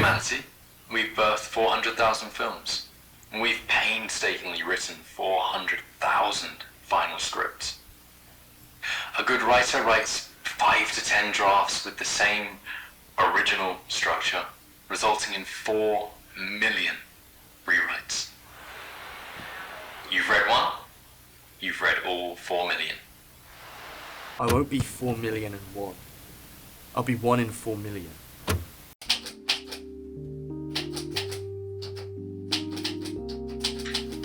humanity, we've birthed 400,000 films. And we've painstakingly written 400,000 final scripts. A good writer writes 5 to 10 drafts with the same original structure, resulting in 4 million rewrites. You've read one, you've read all 4 million. I won't be 4 million and 1. I'll be 1 in 4 million.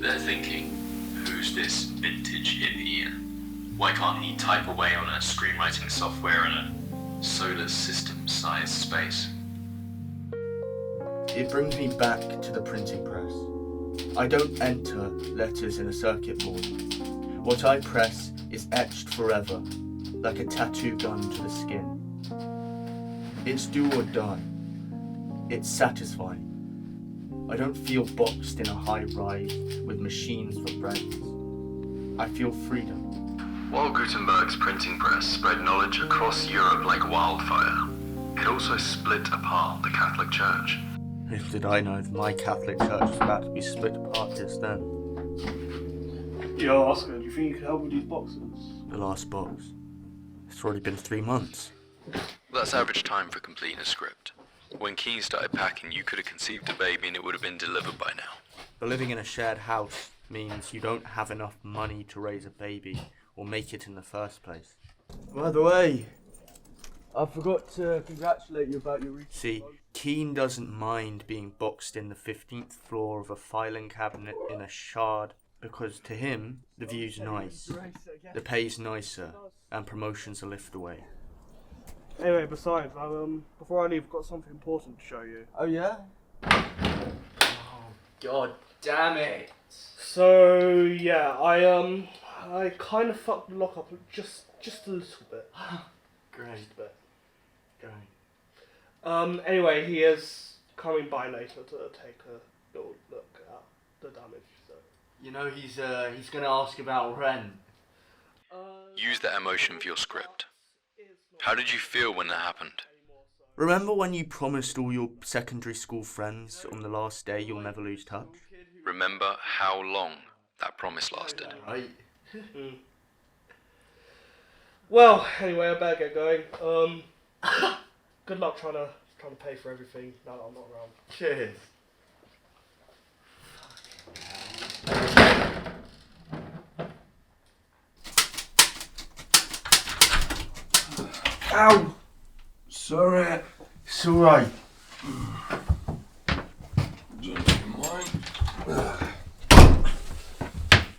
They're thinking, who's this vintage hippie and why can't he type away on a screenwriting software in a solar system-sized space? It brings me back to the printing press. I don't enter letters in a circuit board. What I press is etched forever, like a tattoo gun to the skin. It's do or die. It's satisfying. I don't feel boxed in a high rise with machines for brains. I feel freedom. While Gutenberg's printing press spread knowledge across Europe like wildfire, it also split apart the Catholic Church. Little did I know that my Catholic Church was about to be split apart just then. Yo, Oscar, do you think you could help with these boxes? The last box. It's already been 3 months. That's average time for completing a script. When Keane started packing, you could have conceived a baby and it would have been delivered by now. But living in a shared house means you don't have enough money to raise a baby or make it in the first place. By the way, I forgot to congratulate you about your recent... See, Keane doesn't mind being boxed in the 15th floor of a filing cabinet in a shard because to him, the view's nice, the pay's nicer, and promotion's a lift away. Anyway, besides, before I leave, I've got something important to show you. Oh yeah? Oh, God damn it! So, yeah, I kind of fucked the lock up just a little bit. Great. Just a bit. Anyway, he is coming by later to take a little look at the damage, so... You know, he's gonna ask about rent. Use that emotion for your script. How did you feel when that happened? Remember when you promised all your secondary school friends on the last day you'll never lose touch? Remember how long that promise lasted? Right. Well, anyway, I better get going. Good luck trying to pay for everything now that I'm not around. Cheers. Ow! Sorry. It's alright. Don't you mind?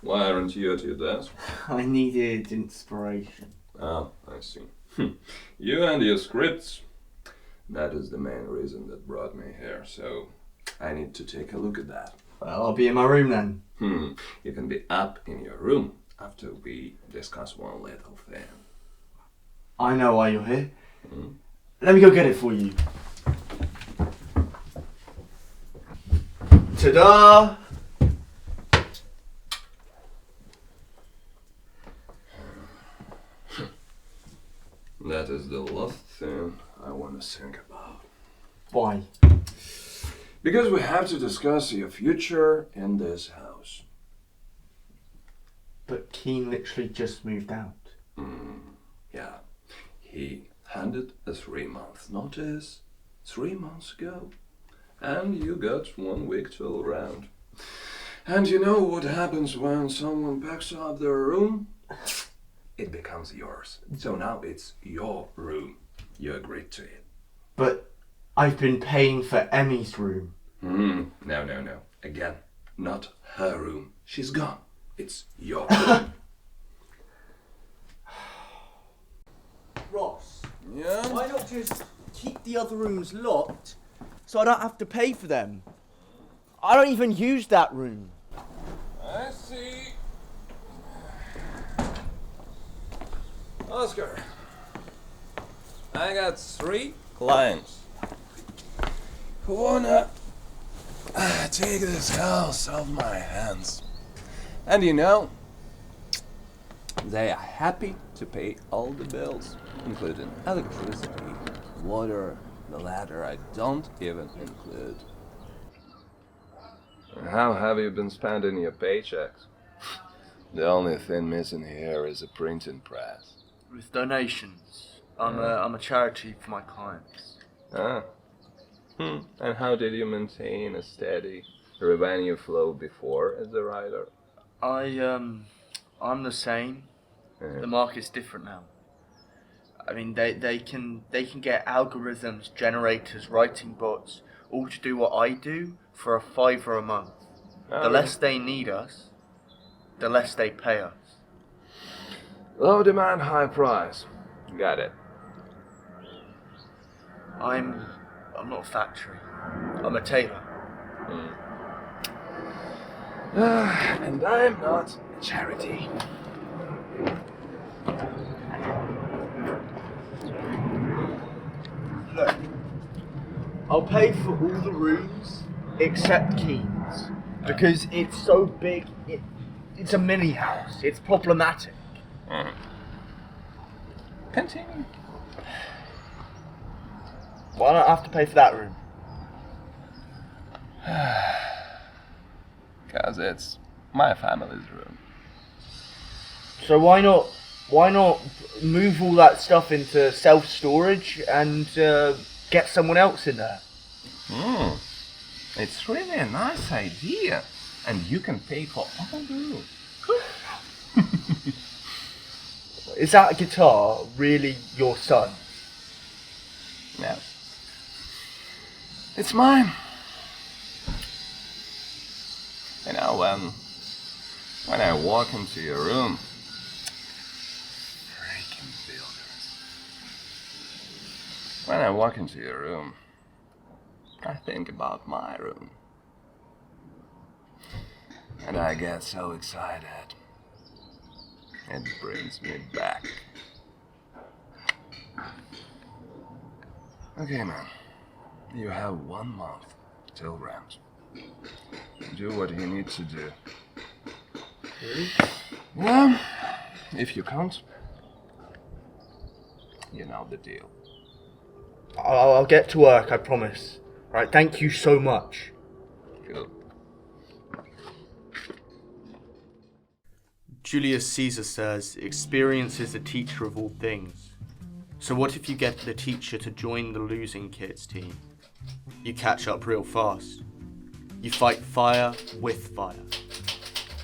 Why aren't you at your desk? I needed inspiration. Ah, I see. You and your scripts. That is the main reason that brought me here, so I need to take a look at that. Well, I'll be in my room then. You can be up in your room after we discuss one little thing. I know why you're here. Let me go get it for you. Ta-da! That is the last thing I want to think about. Why? Because we have to discuss your future in this house. But Keane literally just moved out. Yeah. He handed a 3-month notice 3 months ago. And you got 1 week to all around. And you know what happens when someone packs up their room? It becomes yours. So now it's your room. You agreed to it. But I've been paying for Emmy's room. No. Again, not her room. She's gone. It's your room. Ross, Yeah? why not just keep the other rooms locked so I don't have to pay for them? I don't even use that room. I see. Oscar, I got 3 clients who wanna take this house off my hands. And you know, they are happy to pay all the bills, including electricity, water, The latter I don't even include. How have you been spending your paychecks? The only thing missing here is a printing press. With donations. I'm a charity for my clients. Ah. And how did you maintain a steady revenue flow before as a writer? I'm the same. Yeah. The market's different now. I mean, they can get algorithms, generators, writing bots, all to do what I do for a $5 a month. The less they need us, the less they pay us. Low demand, high price. Got it. I'm not a factory. I'm a tailor. And I'm not a charity. Look, I'll pay for all the rooms except Keen's because it's so big. It's a mini house. It's problematic. Continue. Why not have to pay for that room? Because it's my family's room. So why not move all that stuff into self-storage and get someone else in there? It's really a nice idea. And you can pay for all the room. Is that guitar really your son? No. It's mine. You know, when I walk into your room, freaking builders. When I walk into your room, I think about my room. And I get so excited. It brings me back. Okay, man. You have 1 month till rent. Do what you need to do. Really? Yeah. If you can't, you know the deal. I'll get to work, I promise. Right, thank you so much. Cool. Julius Caesar says, experience is the teacher of all things. So what if you get the teacher to join the losing kids team? You catch up real fast. You fight fire with fire.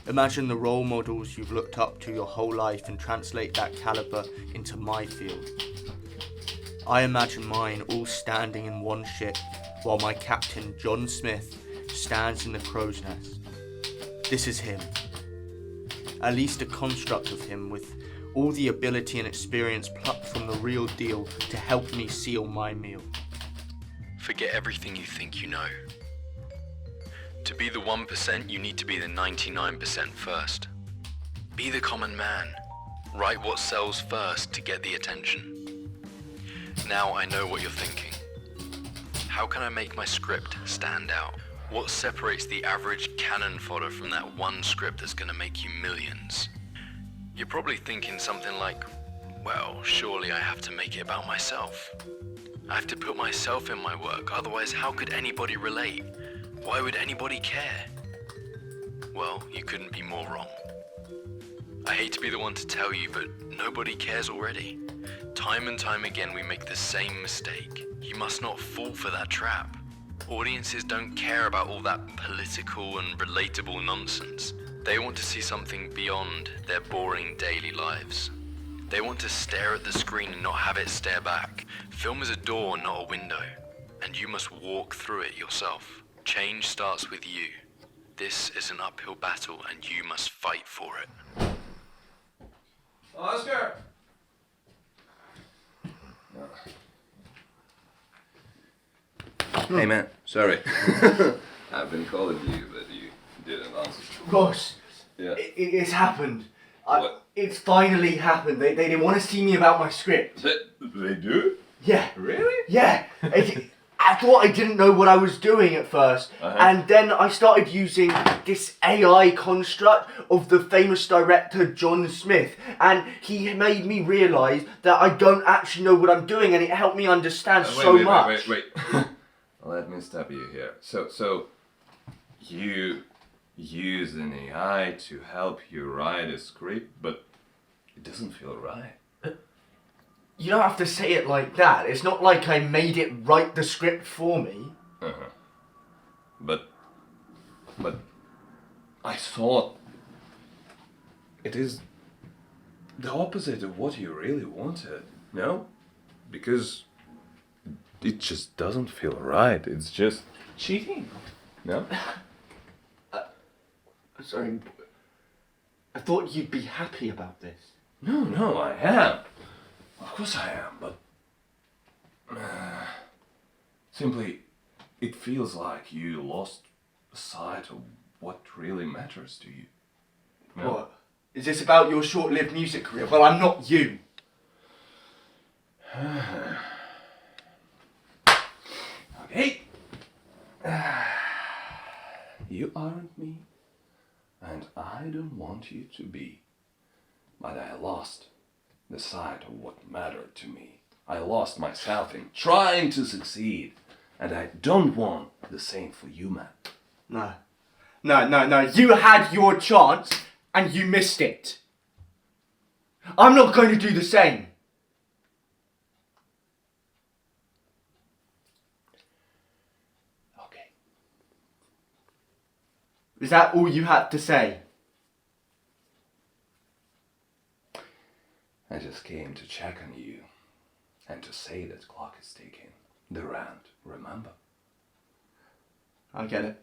Imagine the role models you've looked up to your whole life and translate that caliber into my field. I imagine mine all standing in one ship while my captain, John Smith, stands in the crow's nest. This is him. At least a construct of him with all the ability and experience plucked from the real deal to help me seal my meal. Forget everything you think you know. To be the 1%, you need to be the 99% first. Be the common man. Write what sells first to get the attention. Now I know what you're thinking. How can I make my script stand out? What separates the average cannon fodder from that one script that's gonna make you millions? You're probably thinking something like, well, surely I have to make it about myself. I have to put myself in my work, otherwise how could anybody relate? Why would anybody care? Well, you couldn't be more wrong. I hate to be the one to tell you, but nobody cares already. Time and time again we make the same mistake. You must not fall for that trap. Audiences don't care about all that political and relatable nonsense. They want to see something beyond their boring daily lives. They want to stare at the screen and not have it stare back. Film is a door, not a window, and you must walk through it yourself. Change starts with you. This is an uphill battle and you must fight for it. Oscar! Hey man, sorry. I've been calling you, but you didn't answer. Ross, Yeah. it's happened. What? It's finally happened. They didn't want to see me about my script. They do? Yeah. Really? Yeah. I thought I didn't know what I was doing at first. And then I started using this AI construct of the famous director John Smith. And he made me realise that I don't actually know what I'm doing, and it helped me understand much. Wait. Let me stop you here. So you use an AI to help you write a script, but it doesn't feel right. You don't have to say it like that. It's not like I made it write the script for me. But I thought it is the opposite of what you really wanted, no? Because it just doesn't feel right. It's just cheating, no? Sorry. I thought you'd be happy about this. No, I am. Of course I am, but simply it feels like you lost sight of what really matters to you. No? What? Is this about your short-lived music career? Well, I'm not you. Okay. You aren't me, and I don't want you to be. But I lost the sight of what mattered to me. I lost myself in trying to succeed, and I don't want the same for you, man. No. You had your chance, and you missed it. I'm not going to do the same. Okay. Is that all you had to say? I just came to check on you and to say that clock is ticking. The round, remember? I get it.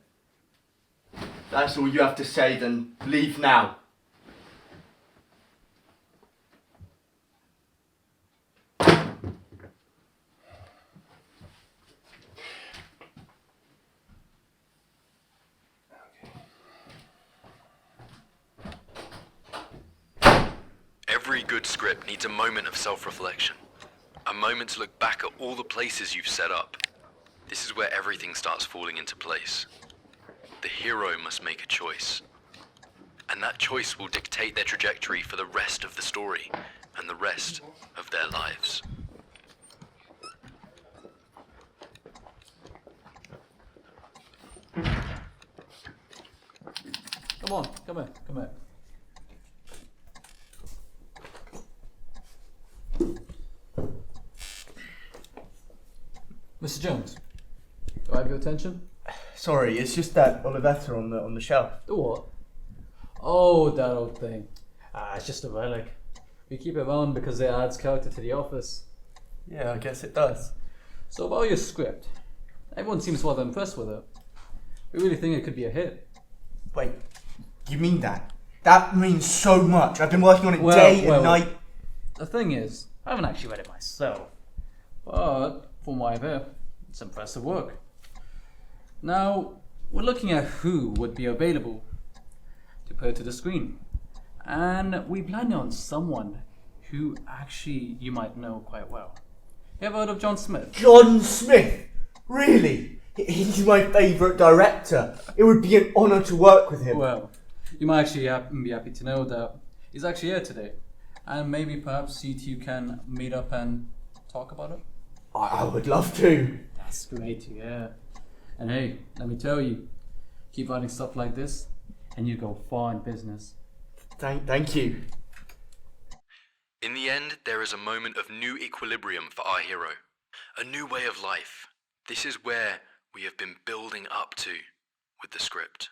That's all you have to say, then leave now. Every good script needs a moment of self-reflection. A moment to look back at all the places you've set up. This is where everything starts falling into place. The hero must make a choice. And that choice will dictate their trajectory for the rest of the story and the rest of their lives. Come on, come here. Mr. Jones, do I have your attention? Sorry, it's just that Olivetta on the shelf. The what? Oh, that old thing. It's just a relic. We keep it around because it adds character to the office. Yeah, I guess it does. So about your script, everyone seems rather impressed with it. We really think it could be a hit. Wait, you mean that? That means so much. I've been working on it day and night. The thing is, I haven't actually read it myself. But, from what I've heard, it's impressive work. Now, we're looking at who would be available to put it to the screen. And we landed on someone who actually you might know quite well. You ever heard of John Smith? John Smith? Really? He's my favourite director. It would be an honour to work with him. Well, you might actually be happy to know that he's actually here today. And maybe perhaps you two can meet up and talk about it? I would love to. That's great to hear. And hey, let me tell you, keep writing stuff like this and you go far in business. Thank you. In the end, there is a moment of new equilibrium for our hero. A new way of life. This is where we have been building up to with the script.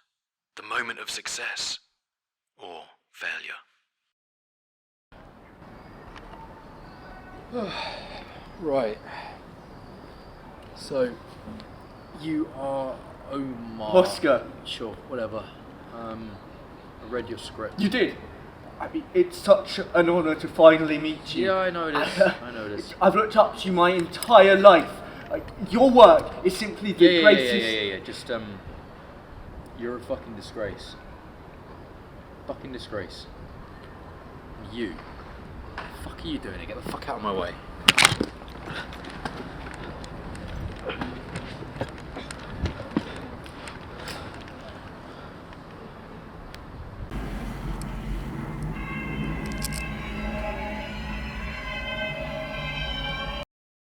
The moment of success or failure. Right. So, you are Omar. Oscar. Sure, whatever. I read your script. You did? I mean, it's such an honour to finally meet you. Yeah, I know this. I know this. I've looked up to you my entire life. Like, your work is simply the greatest. Yeah. Just, you're a fucking disgrace. Fucking disgrace. You. What the fuck are you doing? Get the fuck out of my way.